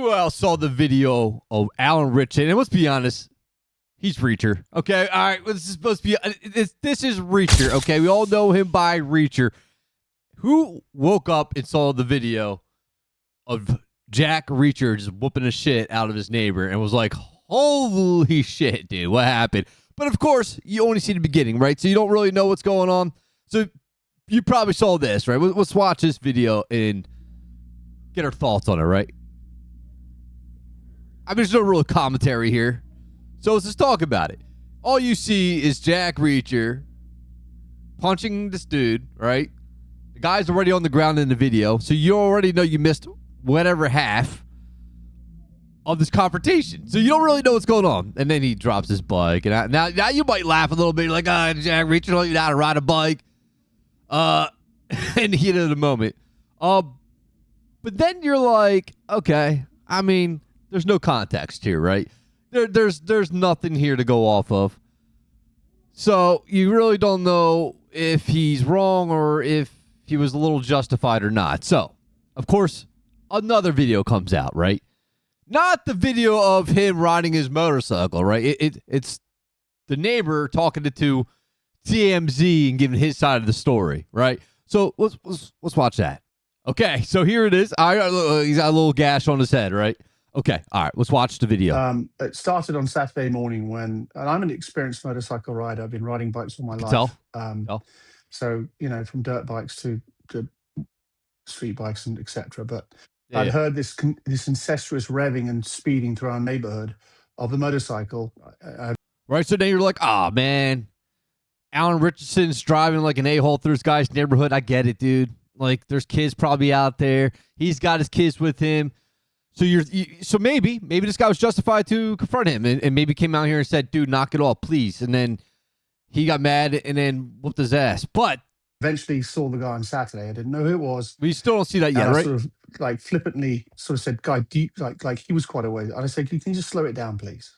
Who else saw the video of Alan Ritchson? And let's be honest, he's Reacher. Okay, all right. This is supposed to be. This is Reacher. Okay, we all know him by Reacher. Who woke up and saw the video of Jack Reacher just whooping the shit out of his neighbor and was like, "Holy shit, dude, what happened?" But of course, you only see the beginning, right? So you don't really know what's going on. So you probably saw this, right? Let's watch this video and get our thoughts on it, right? I mean, there's no real commentary here. So let's just talk about it. All you see is Jack Reacher punching this dude, right? The guy's already on the ground in the video, so you already know you missed whatever half of this confrontation. So you don't really know what's going on. And then he drops his bike. And now you might laugh a little bit. You're like, Jack Reacher don't even know how to ride a bike. In the heat of the moment. But then you're like, okay, I mean, there's no context here, right? There's nothing here to go off of. So you really don't know if he's wrong or if he was a little justified or not. So, of course, another video comes out, right? Not the video of him riding his motorcycle, right? It's the neighbor talking to TMZ and giving his side of the story, right? So let's watch that. Okay, so here it is. He's got a little gash on his head, right? Okay, all right, let's watch the video. It started on Saturday morning and I'm an experienced motorcycle rider. I've been riding bikes all my life. Tell. So, from dirt bikes to street bikes and etc. But I'd heard this incestuous revving and speeding through our neighborhood of the motorcycle. Right, so then you're like, oh, man, Alan Ritchson's driving like an a-hole through this guy's neighborhood. I get it, dude. Like, there's kids probably out there. He's got his kids with him. So so maybe this guy was justified to confront him and maybe came out here and said, dude, knock it off, please. And then he got mad and then whooped his ass. But eventually saw the guy on Saturday. I didn't know who it was. We still don't see that yet, right? Sort of like flippantly sort of said, guy, like he was quite a way. And I said, can you just slow it down, please?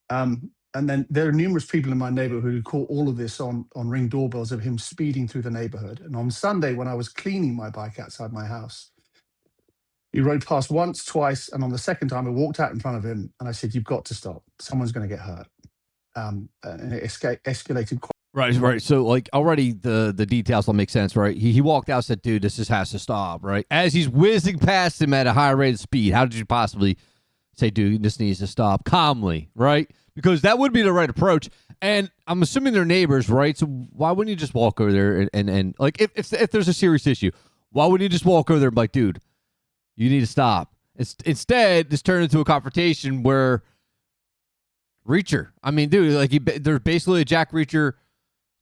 And then there are numerous people in my neighborhood who caught all of this on Ring doorbells of him speeding through the neighborhood. And on Sunday, when I was cleaning my bike outside my house, he rode past once, twice, and on the second time, I walked out in front of him and I said, you've got to stop. Someone's going to get hurt. And it escalated quite. Right. So, like, already the details don't make sense, right? He walked out and said, dude, this just has to stop, right? As he's whizzing past him at a high rate of speed, how did you possibly say, dude, this needs to stop calmly, right? Because that would be the right approach. And I'm assuming they're neighbors, right? So why wouldn't you just walk over there and like, if there's a serious issue, why wouldn't you just walk over there and be like, dude, you need to stop? Instead, this turned into a confrontation where Reacher, I mean, dude, like there's basically a Jack Reacher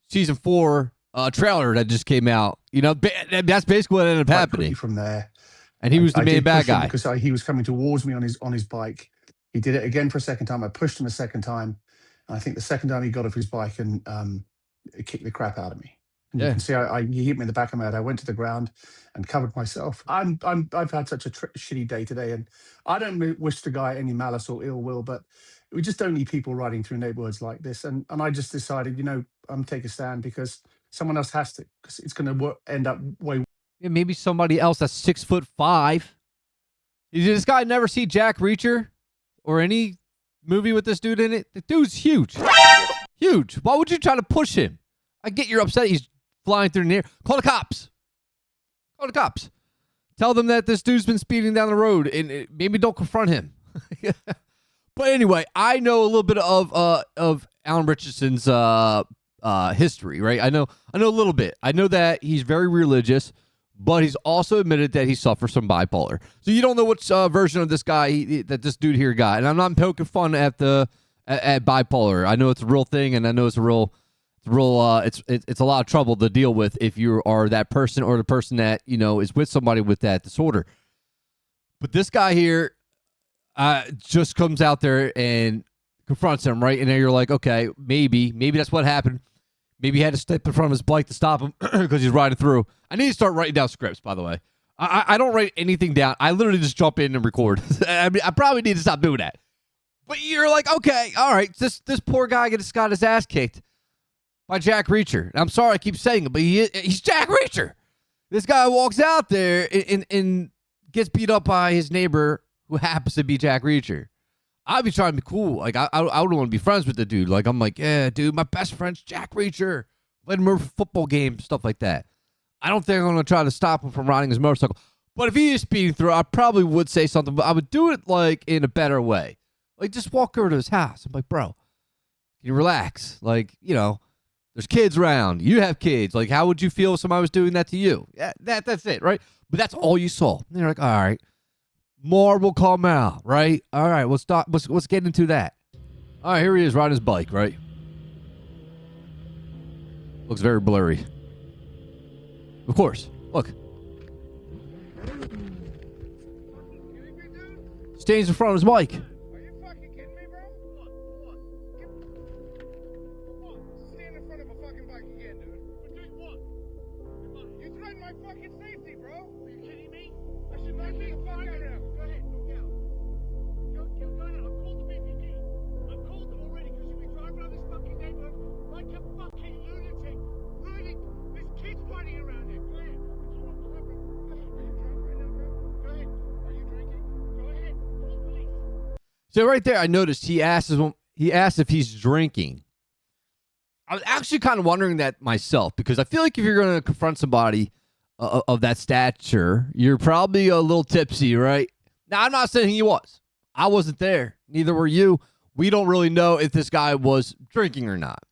season 4 trailer that just came out. That's basically what ended up happening from there. And he was the main bad guy because he was coming towards me on his bike. He did it again for a second time. I pushed him a second time. And I think the second time he got off his bike and it kicked the crap out of me. And you can see he hit me in the back of my head. I went to the ground and covered myself. I've had such a shitty day today, and I don't wish the guy any malice or ill will, but we just don't need people riding through neighborhoods like this. And I just decided, I'm take a stand because someone else has to, because it's going to end up way. Yeah, maybe somebody else that's 6'5". Did this guy never see Jack Reacher or any movie with this dude in it? The dude's huge. Huge. Why would you try to push him? I get you're upset he's flying through the air. Call the cops. Call the cops. Tell them that this dude's been speeding down the road and maybe don't confront him. But anyway, I know a little bit of Alan Ritchson's history, right? I know a little bit. I know that he's very religious, but he's also admitted that he suffers from bipolar. So you don't know which version of this guy that this dude here got. And I'm not poking fun at bipolar. I know it's a real thing, and I know it's a lot of trouble to deal with if you are that person or the person that is with somebody with that disorder. But this guy here just comes out there and confronts him, right? And then you're like, okay, maybe that's what happened. Maybe he had to step in front of his bike to stop him because he's riding through. I need to start writing down scripts, by the way. I don't write anything down. I literally just jump in and record. I mean, I probably need to stop doing that. But you're like, okay, all right, this poor guy just got his ass kicked by Jack Reacher. I'm sorry I keep saying it, but he's Jack Reacher. This guy walks out there and gets beat up by his neighbor who happens to be Jack Reacher. I'd be trying to be cool. Like, I would want to be friends with the dude. Like, I'm like, yeah, dude, my best friend's Jack Reacher. Played him for football games, stuff like that. I don't think I'm going to try to stop him from riding his motorcycle. But if he is speeding through, I probably would say something, but I would do it, like, in a better way. Like, just walk over to his house. I'm like, bro, can you relax? Like, you know, there's kids around. You have kids. Like, how would you feel if somebody was doing that to you? Yeah, that's it, right? But that's all you saw. And you're like, all right, more will come out, right? All right, let's get into that. All right, here he is riding his bike, right? Looks very blurry. Of course. Look. Stays in front of his bike. Are you fucking kidding me, bro? Stand in front of a fucking bike again, dude. We're doing what? You threatened my fucking safety, bro. Are you kidding me? I should not be the fuck out of him. Go ahead, go out. Go ahead. I've called the BPD. I've called them already because you've been driving around this fucking neighborhood like a fucking lunatic. Ruining. There's kids running around here. Go ahead. Go ahead, bro. Go ahead. Are you drunk right now, bro? Go ahead. Are you drinking? Go ahead. Call the police. So right there, I noticed he asked if he's drinking. I was actually kind of wondering that myself, because I feel like if you're going to confront somebody of that stature, you're probably a little tipsy, right? Now, I'm not saying he was. I wasn't there. Neither were you. We don't really know if this guy was drinking or not.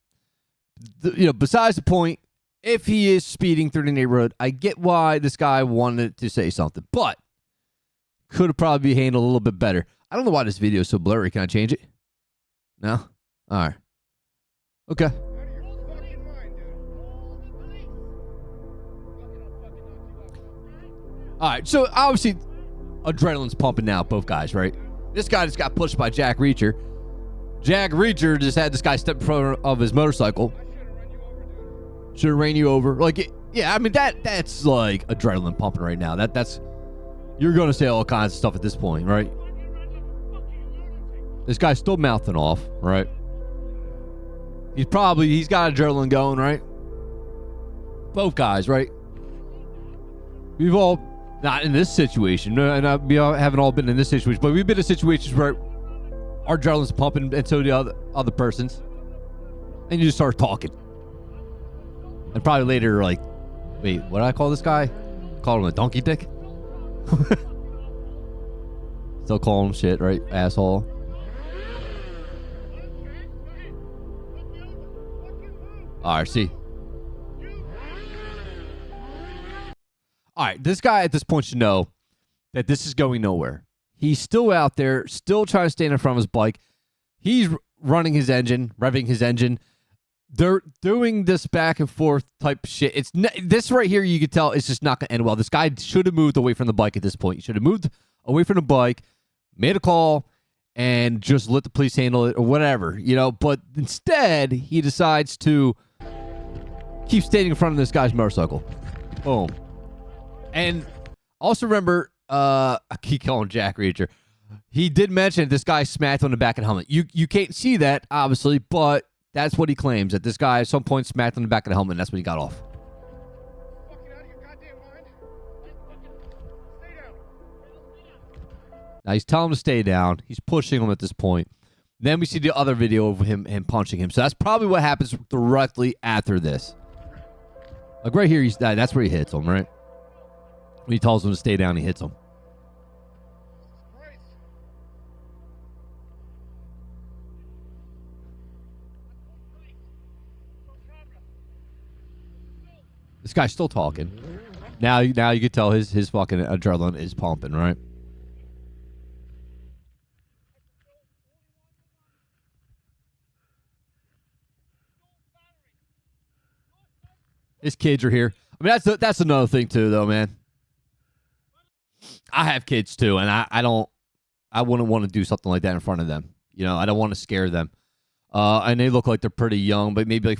Besides the point, if he is speeding through the neighborhood, I get why this guy wanted to say something, but could have probably been handled a little bit better. I don't know why this video is so blurry. Can I change it? No? All right. Okay. Out of your fucking mind, dude. Call the police. All right. So, obviously, adrenaline's pumping now, both guys, right? This guy just got pushed by Jack Reacher. Jack Reacher just had this guy step in front of his motorcycle. I should have run you over, dude. Should have ran you over. Like, yeah, I mean, that's like adrenaline pumping right now. That's you're going to say all kinds of stuff at this point, right? This guy's still mouthing off, right? He's got adrenaline going, right? Both guys, right? We've all, not in this situation, and we haven't all been in this situation, but we've been in situations where our adrenaline's pumping, and so the other person's. And you just start talking. And probably later, like, wait, what did I call this guy? Call him a donkey dick? Still call him shit, right? Asshole. All right, see. All right, this guy at this point should know that this is going nowhere. He's still out there, still trying to stand in front of his bike. He's running his engine, revving his engine. They're doing this back and forth type shit. This right here, you can tell it's just not going to end well. This guy should have moved away from the bike at this point. He should have moved away from the bike, made a call, and just let the police handle it or whatever, But instead, he decides to keep standing in front of this guy's motorcycle. Boom. And also remember, I keep calling Jack Reacher. He did mention this guy smacked on the back of the helmet. You can't see that, obviously, but that's what he claims, that this guy at some point smacked on the back of the helmet, and that's when he got off. Fucking out of your goddamn mind. Stay down. Now he's telling him to stay down. He's pushing him at this point. Then we see the other video of him punching him. So that's probably what happens directly after this. Like right here, that's where he hits him, right? When he tells him to stay down, he hits him. Christ. This guy's still talking. Now you can tell his fucking adrenaline is pumping, right? His kids are here. I mean, that's another thing too, though, man. I have kids too, and I wouldn't want to do something like that in front of them. I don't want to scare them. And they look like they're pretty young, but maybe like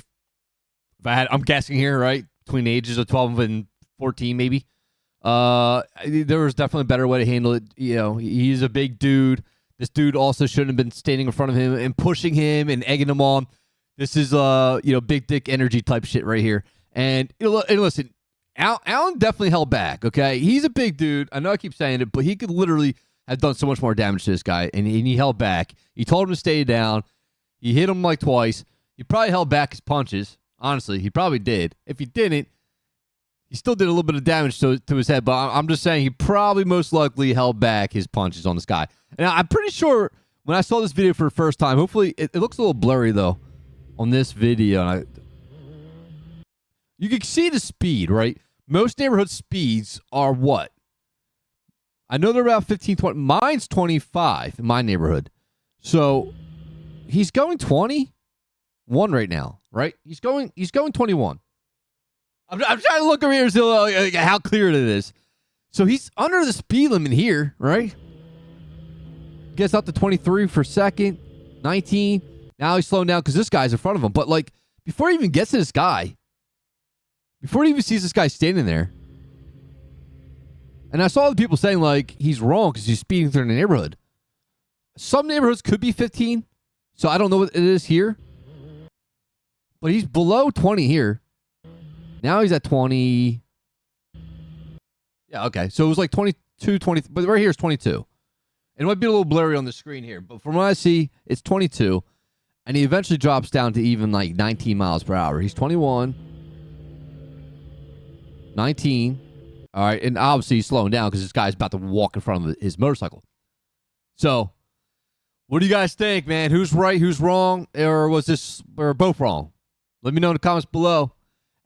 I'm guessing here, right? Between the ages of 12 and 14, maybe. There was definitely a better way to handle it. He's a big dude. This dude also shouldn't have been standing in front of him and pushing him and egging him on. This is big dick energy type shit right here. And listen, Alan definitely held back. Okay, he's a big dude. I know I keep saying it, but he could literally have done so much more damage to this guy, and he held back. He told him to stay down. He hit him like twice. He probably held back his punches. Honestly, he probably did. If he didn't, he still did a little bit of damage to his head, but I'm just saying he probably most likely held back his punches on this guy. And I'm pretty sure when I saw this video for the first time, hopefully it looks a little blurry, though, on this video. You can see the speed, right? Most neighborhood speeds are what? I know they're about 15, 20. Mine's 25 in my neighborhood. So he's going 21 right now, right? He's going 21. I'm trying to look over here and see how clear it is. So he's under the speed limit here, right? Gets up to 23 per second, 19. Now he's slowing down because this guy's in front of him. But, like, before he even gets to this guy, before he even sees this guy standing there, and I saw the people saying, like, he's wrong because he's speeding through the neighborhood. Some neighborhoods could be 15, so I don't know what it is here. But he's below 20 here. Now he's at 20. Yeah, okay. So it was like 22, 20. But right here is 22. It might be a little blurry on the screen here. But from what I see, it's 22. And he eventually drops down to even like 19 miles per hour. He's 21. 19. All right. And obviously he's slowing down because this guy's about to walk in front of his motorcycle. So what do you guys think, man? Who's right? Who's wrong? Or was both wrong? Let me know in the comments below.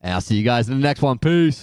And I'll see you guys in the next one. Peace.